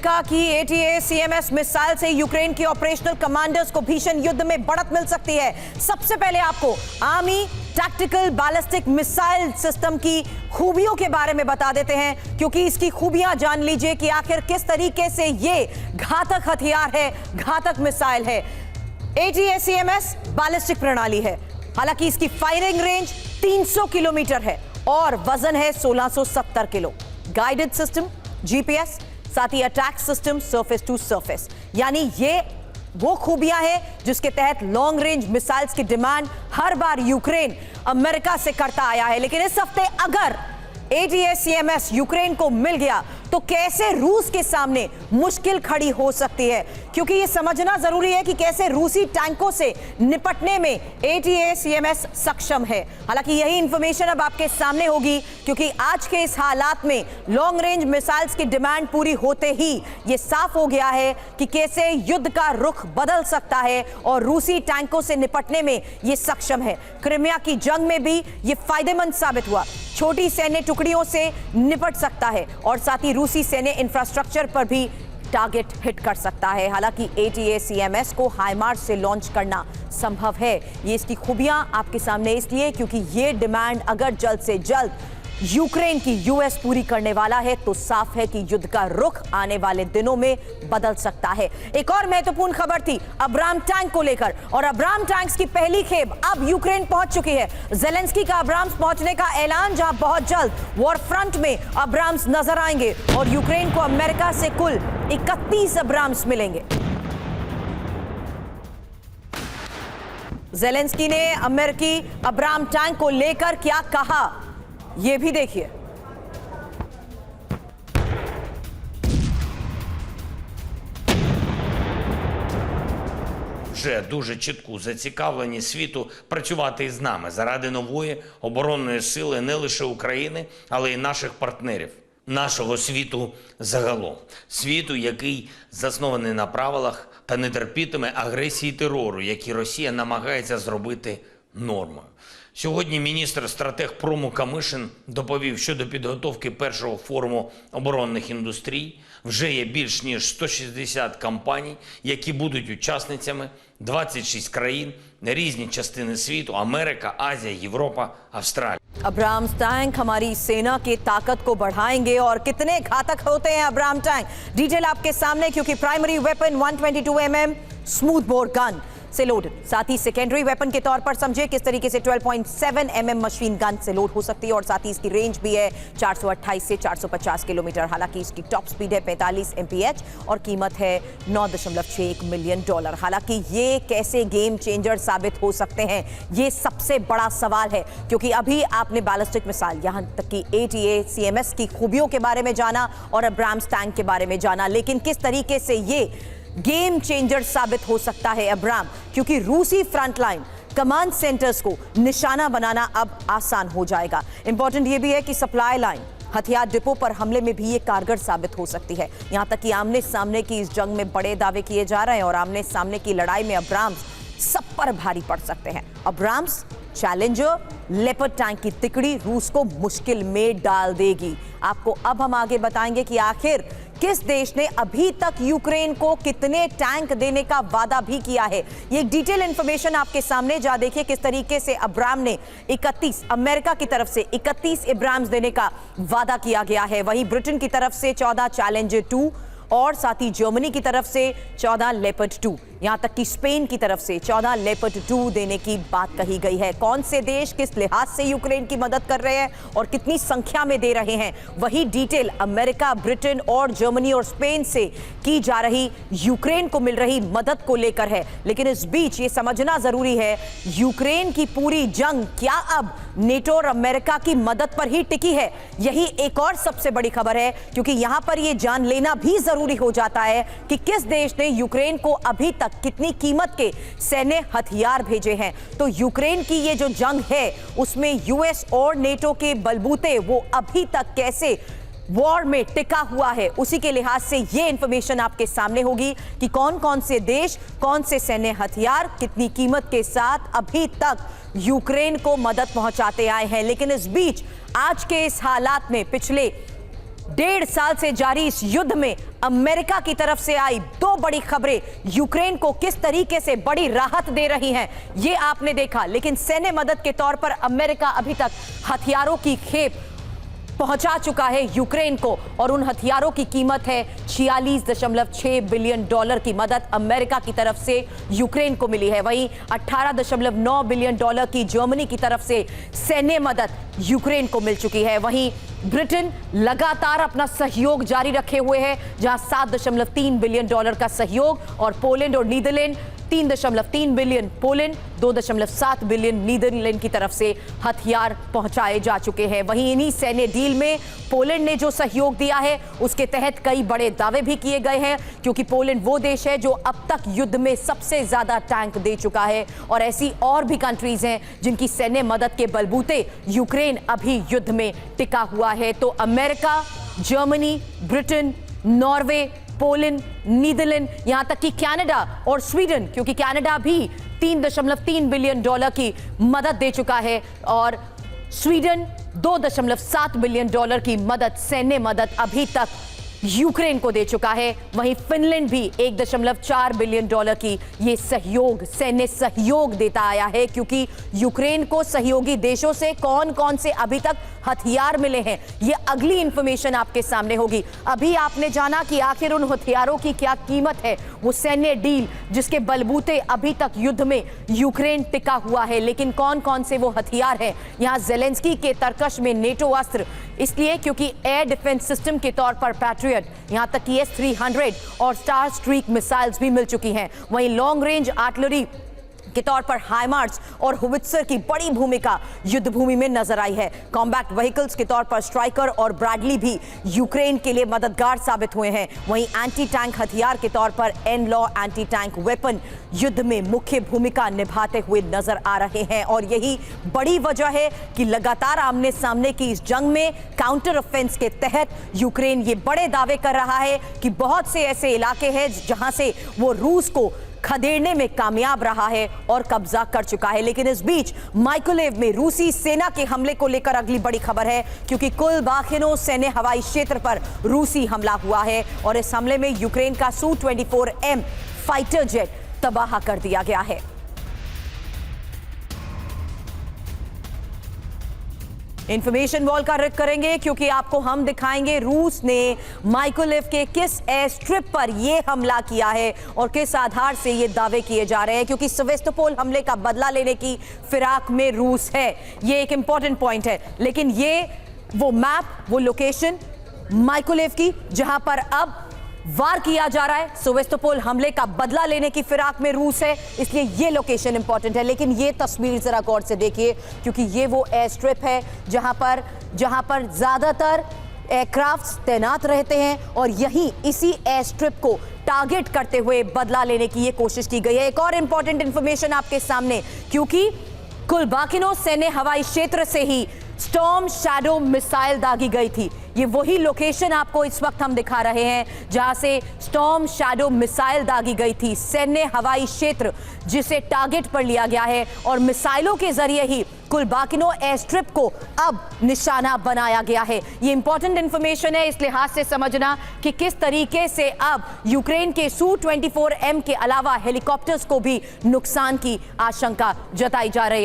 America की ATACMS missile से Ukraine के ऑपरेशनल कमांडर्स को भीषण युद्ध में बढ़त मिल सकती है। सबसे पहले आपको army tactical ballistic missile system की खूबियों के बारे में बता देते हैं, क्योंकि इसकी खूबियां जान लीजिए कि आखिर किस तरीके से ये घातक हथियार है, घातक मिसाइल है। ATACMS बैलिस्टिक प्रणाली है। हालांकि इसकी फायरिंग रेंज 300 किलोमीटर है और वजन है 1670 किलो। गाइडेड सिस्टम, GPS, साथ ही attack system surface to surface, यानी ये वो खूबियां हैं जिसके तहत लॉन्ग रेंज मिसाइल्स की डिमांड हर बार यूक्रेन अमेरिका से करता आया है। लेकिन इस हफ्ते अगर ATACMS यूक्रेन को मिल गया तो कैसे रूस के सामने मुश्किल खड़ी हो सकती है, क्योंकि यह समझना जरूरी है कि कैसे रूसी टैंकों से निपटने में ATACMS सक्षम है। हालांकि यही इंफॉर्मेशन अब आपके सामने होगी, क्योंकि आज के इस हालात में लॉन्ग रेंज मिसाइल्स की डिमांड पूरी होते ही यह साफ हो गया है कि कैसे युद्ध का रुख बदल सकता है और रूसी टैंकों से निपटने में यह सक्षम है। क्रिमिया की जंग में भी यह फायदेमंद साबित हुआ। छोटी सैन्य टुकड़ियों से निपट सकता है और साथ ही रूसी सैन्य इंफ्रास्ट्रक्चर पर भी टारगेट हिट कर सकता है। हालांकि ATACMS को हाइमार्स से लॉन्च करना संभव है। ये इसकी खूबियां आपके सामने इसलिए क्योंकि ये डिमांड अगर जल्द से जल्द यूक्रेन की US पूरी करने वाला है तो साफ है कि युद्ध का रुख आने वाले दिनों में बदल सकता है। एक और महत्वपूर्ण खबर थी अब्राम टैंक को लेकर, और अब्राम टैंक्स की पहली खेप अब यूक्रेन पहुंच चुकी है। जेलेंस्की का अब्राम्स पहुंचने का ऐलान, जहां बहुत जल्द वॉर फ्रंट में अब्राम्स नजर आएंगे और यूक्रेन को अमेरिका से कुल 31 अब्राम्स मिलेंगे। जेलेंस्की ने अमेरिकी अब्राम टैंक को लेकर क्या कहा, ये भी देखिए। Вже дуже чітку зацікавленість світу працювати із нами заради нової оборонної сили не лише України, але й наших партнерів, нашого світу загалом. Світу, який заснований на правилах та не терпітиме агресії і терору, які Росія намагається зробити нормою. Сьогодні міністр-стратег Прому Камишин доповів, що до підготовки першого форуму оборонних індустрій вже є більш ніж 160 компаній, які будуть учасницями, 26 країн, різні частини світу, Америка, Азія, Європа, Австралія. अब्राम्स टैंक हमारी सेना की ताकत को बढ़ाएंगे, और कितने घातक होते हैं अब्राम टैंक, डिटेल आपके सामने, क्योंकि primary weapon 122 mm smooth bore gun से लोडेड, साथ ही सेकेंडरी वेपन के तौर पर समझे किस तरीके से 12.7 mm मशीन गन से लोड हो सकती है, और साथ ही इसकी रेंज भी है 428 से 450 किलोमीटर। हालांकि इसकी टॉप स्पीड है 45 mph और कीमत है $9.61 मिलियन। हालांकि ये कैसे गेम चेंजर साबित हो सकते हैं, ये सबसे बड़ा सवाल है, क्योंकि अभी आपने बैलिस्टिक मिसाइल, यहां तक कि ATACMS की खूबियों के बारे में जाना और अब्राम्स टैंक के बारे में जाना, लेकिन किस तरीके से ये गेम चेंजर साबित हो सकता है अब्राम, क्योंकि रूसी फ्रंटलाइन कमांड सेंटर्स को निशाना बनाना अब आसान हो जाएगा। इंपॉर्टेंट ये भी है कि सप्लाई लाइन, हथियार डिपो पर हमले में भी ये कारगर साबित हो सकती है। यहां तक कि आमने सामने की इस जंग में बड़े दावे किए जा रहे हैं और आमने सामने की लड़ाई में अब्राम्स सब पर भारी पड़ सकते हैं। अब्राम्स, चैलेंजर, लेपर्ड टैंक की तिकड़ी रूस को मुश्किल में डाल देगी। आपको अब हम आगे बताएंगे कि आखिर किस देश ने अभी तक यूक्रेन को कितने टैंक देने का वादा भी किया है। ये डिटेल इंफॉर्मेशन आपके सामने, जा देखिए किस तरीके से अब्राम ने 31 अमेरिका की तरफ से 31 अब्राम्स देने का वादा किया गया है। वहीं ब्रिटेन की तरफ से 14 चैलेंजर 2 और साथ ही जर्मनी की तरफ से 14 लेपर्ड 2, यहां तक कि स्पेन की तरफ से 14 लेपर्ड 2 देने की बात कही गई है। कौन से देश किस लिहाज से यूक्रेन की मदद कर रहे हैं और कितनी संख्या में दे रहे हैं, वही डिटेल अमेरिका, ब्रिटेन और जर्मनी और स्पेन से की जा रही यूक्रेन को मिल रही मदद को लेकर है। लेकिन इस बीच ये समझना जरूरी है, यूक्रेन की पूरी जंग क्या अब नेटो और अमेरिका की मदद पर ही टिकी है? यही एक और सबसे बड़ी खबर है, क्योंकि यहां पर यह जान लेना भी जरूरी हो जाता है कि किस देश ने यूक्रेन को अभी तक कितनी कीमत के सैन्य हथियार भेजे हैं। तो यूक्रेन की ये जो जंग है उसमें US और नेटो के बलबूते वो अभी तक कैसे वॉर में टिका हुआ है, उसी के लिहाज से ये इंफॉर्मेशन आपके सामने होगी कि कौन कौन से देश, कौन से सैन्य हथियार कितनी कीमत के साथ अभी तक यूक्रेन को मदद पहुंचाते आए हैं। लेकिन इस बीच आज के इस हालात में पिछले 1.5 साल से जारी इस युद्ध में अमेरिका की तरफ से आई 2 बड़ी खबरें यूक्रेन को किस तरीके से बड़ी राहत दे रही हैं, ये आपने देखा। लेकिन सैन्य मदद के तौर पर अमेरिका अभी तक हथियारों की खेप पहुंचा चुका है यूक्रेन को, और उन हथियारों की कीमत है $46.6 बिलियन की मदद अमेरिका की तरफ से यूक्रेन को मिली है। वहीं $18.9 बिलियन की जर्मनी की तरफ से सैन्य मदद यूक्रेन को मिल चुकी है। वहीं ब्रिटेन लगातार अपना सहयोग जारी रखे हुए है, जहां $7.3 बिलियन का सहयोग, और पोलैंड और Netherlands 3.3 billion Poland, 2.7 billion Netherlands की तरफ से हथियार पहुंचाए जा चुके हैं। वहीं इन्हीं सैन्य डील में पोलैंड ने जो सहयोग दिया है उसके तहत कई बड़े दावे भी किए गए हैं, क्योंकि पोलैंड वो देश है जो अब तक युद्ध में सबसे ज्यादा टैंक दे चुका है, और ऐसी और भी कंट्रीज हैं जिनकी सैन्य मदद के बलबूते यूक्रेन अभी युद्ध में टिका हुआ है। तो America, Germany, Britain, Norway, Poland, Netherlands, यहां तक कि कनाडा और स्वीडन, क्योंकि कनाडा भी $3.3 बिलियन की मदद दे चुका है, और स्वीडन $2.7 बिलियन की मदद, सैन्य मदद अभी तक यूक्रेन को दे चुका है। वहीं फिनलैंड भी $1.4 बिलियन की ये सहयोग, सैन्य सहयोग देता आया है, क्योंकि यूक्रेन को सहयोगी देशों से कौन कौन से अभी तक हथियार मिले हैं, ये अगली इंफॉर्मेशन आपके सामने होगी। अभी आपने जाना कि आखिर उन हथियारों की क्या कीमत है, वो सैन्य डील जिसके बलबूते अभी तक युद्ध में यूक्रेन टिका हुआ है। लेकिन कौन कौन से वो हथियार हैं? यहाँ जेलेंस्की के तर्कश में नेटो अस्त्र, इसलिए क्योंकि एयर डिफेंस सिस्टम के तौर पर पैट्रियट, यहां तक कि S-300 और स्टार स्ट्रीक मिसाइल्स भी मिल चुकी हैं। वहीं लॉन्ग रेंज आर्टिलरी के तौर पर हाइमार्स और होवित्जर की बड़ी भूमिका युद्ध भूमि में नजर आई है। कॉम्बैक्ट व्हीकल्स के तौर पर स्ट्राइकर और ब्रैडली भी यूक्रेन के लिए मददगार साबित हुए हैं। वहीं एंटी टैंक हथियार के तौर पर एनलॉ एंटी टैंक वेपन युद्ध में मुख्य भूमिका निभाते हुए नजर आ रहे हैं, और यही बड़ी वजह है कि लगातार आमने सामने की इस जंग में काउंटर ऑफेंस के तहत यूक्रेन ये बड़े दावे कर रहा है कि बहुत से ऐसे इलाके हैं जहां से वो रूस को खदेड़ने में कामयाब रहा है और कब्जा कर चुका है। लेकिन इस बीच माइकोलेव में रूसी सेना के हमले को लेकर अगली बड़ी खबर है, क्योंकि कुलबाखिनो सैन्य हवाई क्षेत्र पर रूसी हमला हुआ है, और इस हमले में यूक्रेन का Su-24M फाइटर जेट तबाह कर दिया गया है। इंफॉर्मेशन वॉल का रुख करेंगे, क्योंकि आपको हम दिखाएंगे रूस ने माइकोलेव के किस एयर स्ट्रिप पर यह हमला किया है और किस आधार से ये दावे किए जा रहे हैं, क्योंकि सेवेस्तोपोल हमले का बदला लेने की फिराक में रूस है। ये एक इंपॉर्टेंट पॉइंट है। लेकिन ये वो मैप, वो लोकेशन माइकोलेव की जहां पर अब वार किया जा रहा है, सेवेस्तोपोल हमले का बदला लेने की फिराक में रूस है, इसलिए ये लोकेशन इंपॉर्टेंट है। लेकिन ये तस्वीर जरा गौर से देखिए, क्योंकि ये वो एयर स्ट्रिप है जहां पर ज्यादातर एयरक्राफ्ट तैनात रहते हैं, और यही इसी एयर स्ट्रिप को टारगेट करते हुए बदला लेने की ये कोशिश की गई है। एक और इंपॉर्टेंट इंफॉर्मेशन आपके सामने, क्योंकि कुलबाखिनो सैन्य हवाई क्षेत्र से ही स्टॉर्म शैडो मिसाइल दागी गई थी। ये वही लोकेशन आपको इस वक्त हम दिखा रहे हैं जहां से स्टॉर्म शैडो मिसाइल दागी गई थी। सैन्य हवाई क्षेत्र जिसे टारगेट पर लिया गया है, और मिसाइलों के जरिए ही कुलबाखिनो एयर स्ट्रिप को अब निशाना बनाया गया है। ये इंपॉर्टेंट इंफॉर्मेशन है इस लिहाज से समझना कि किस तरीके से अब यूक्रेन के Su-24M के अलावा हेलीकॉप्टर्स को भी नुकसान की आशंका जताई जा रही है।